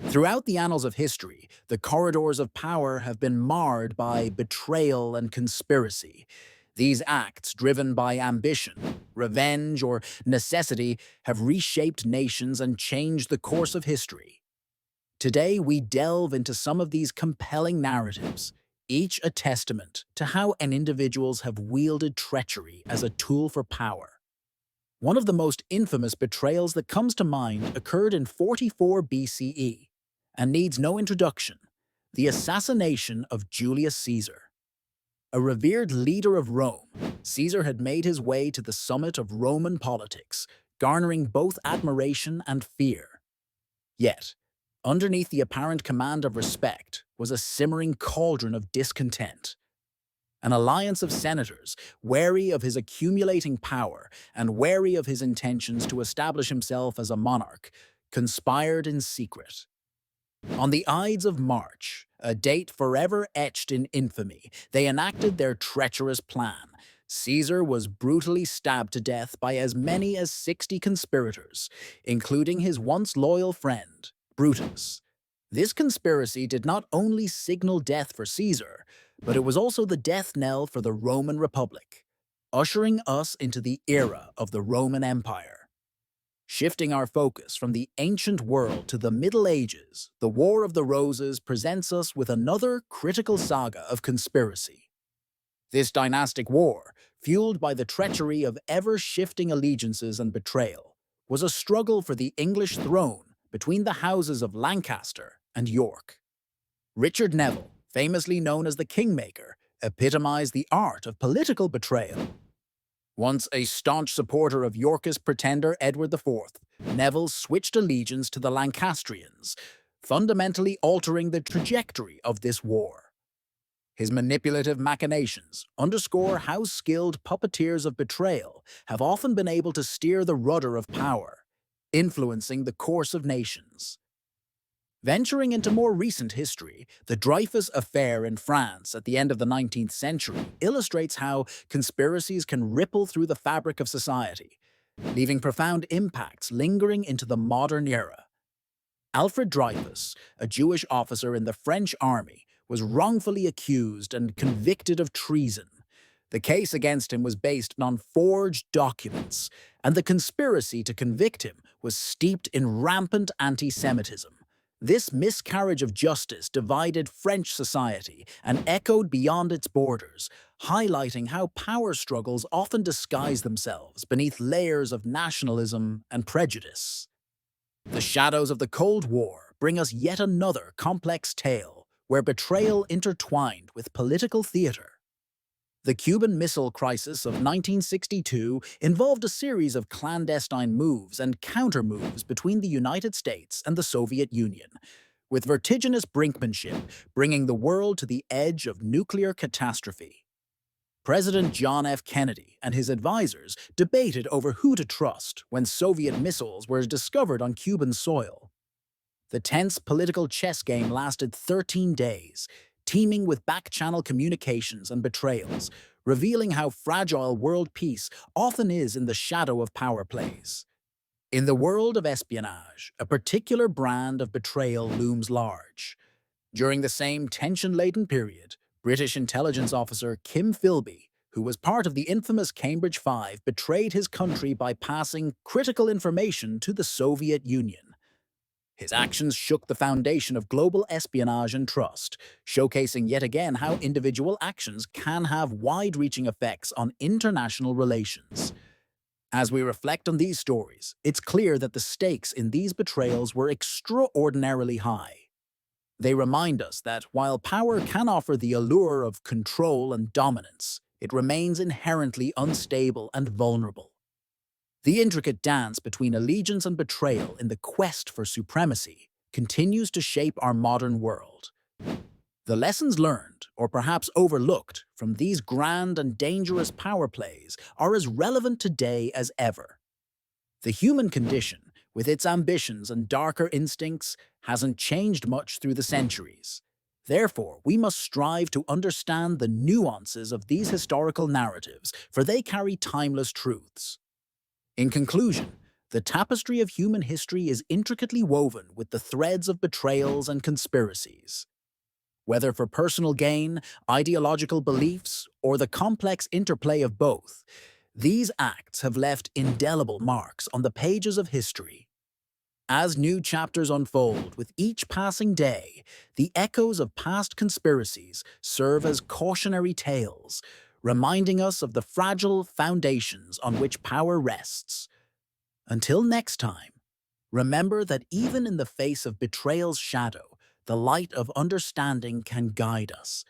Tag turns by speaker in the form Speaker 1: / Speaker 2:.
Speaker 1: Throughout the annals of history, the corridors of power have been marred by betrayal and conspiracy. These acts, driven by ambition, revenge, or necessity, have reshaped nations and changed the course of history. Today, we delve into some of these compelling narratives, each a testament to how individuals have wielded treachery as a tool for power. One of the most infamous betrayals that comes to mind occurred in 44 BCE and needs no introduction: the assassination of Julius Caesar. A revered leader of Rome, Caesar had made his way to the summit of Roman politics, garnering both admiration and fear. Yet, underneath the apparent command of respect was a simmering cauldron of discontent. An alliance of senators, wary of his accumulating power and wary of his intentions to establish himself as a monarch, conspired in secret. On the Ides of March, a date forever etched in infamy, they enacted their treacherous plan. Caesar was brutally stabbed to death by as many as 60 conspirators, including his once loyal friend, Brutus. This conspiracy did not only signal death for Caesar, but it was also the death knell for the Roman Republic, ushering us into the era of the Roman Empire. Shifting our focus from the ancient world to the Middle Ages, the War of the Roses presents us with another critical saga of conspiracy. This dynastic war, fueled by the treachery of ever-shifting allegiances and betrayal, was a struggle for the English throne between the houses of Lancaster and York. Richard Neville, famously known as the Kingmaker, epitomized the art of political betrayal. Once a staunch supporter of Yorkist pretender Edward IV, Neville switched allegiance to the Lancastrians, fundamentally altering the trajectory of this war. His manipulative machinations underscore how skilled puppeteers of betrayal have often been able to steer the rudder of power, influencing the course of nations. Venturing into more recent history, the Dreyfus Affair in France at the end of the 19th century illustrates how conspiracies can ripple through the fabric of society, leaving profound impacts lingering into the modern era. Alfred Dreyfus, a Jewish officer in the French army, was wrongfully accused and convicted of treason. The case against him was based on forged documents, and the conspiracy to convict him was steeped in rampant anti-Semitism. This miscarriage of justice divided French society and echoed beyond its borders, highlighting how power struggles often disguise themselves beneath layers of nationalism and prejudice. The shadows of the Cold War bring us yet another complex tale where betrayal intertwined with political theater. The Cuban Missile Crisis of 1962 involved a series of clandestine moves and counter-moves between the United States and the Soviet Union, with vertiginous brinkmanship bringing the world to the edge of nuclear catastrophe. President John F. Kennedy and his advisors debated over who to trust when Soviet missiles were discovered on Cuban soil. The tense political chess game lasted 13 days, teeming with back-channel communications and betrayals, revealing how fragile world peace often is in the shadow of power plays. In the world of espionage, a particular brand of betrayal looms large. During the same tension-laden period, British intelligence officer Kim Philby, who was part of the infamous Cambridge Five, betrayed his country by passing critical information to the Soviet Union. His actions shook the foundation of global espionage and trust, showcasing yet again how individual actions can have wide-reaching effects on international relations. As we reflect on these stories, it's clear that the stakes in these betrayals were extraordinarily high. They remind us that while power can offer the allure of control and dominance, it remains inherently unstable and vulnerable. The intricate dance between allegiance and betrayal in the quest for supremacy continues to shape our modern world. The lessons learned, or perhaps overlooked, from these grand and dangerous power plays are as relevant today as ever. The human condition, with its ambitions and darker instincts, hasn't changed much through the centuries. Therefore, we must strive to understand the nuances of these historical narratives, for they carry timeless truths. In conclusion, The tapestry of human history is intricately woven with the threads of betrayals and conspiracies. Whether for personal gain, ideological beliefs, or the complex interplay of both, these acts have left indelible marks on the pages of history. As new chapters unfold with each passing day, the echoes of past conspiracies serve as cautionary tales, reminding us of the fragile foundations on which power rests. Until next time, remember that even in the face of betrayal's shadow, the light of understanding can guide us,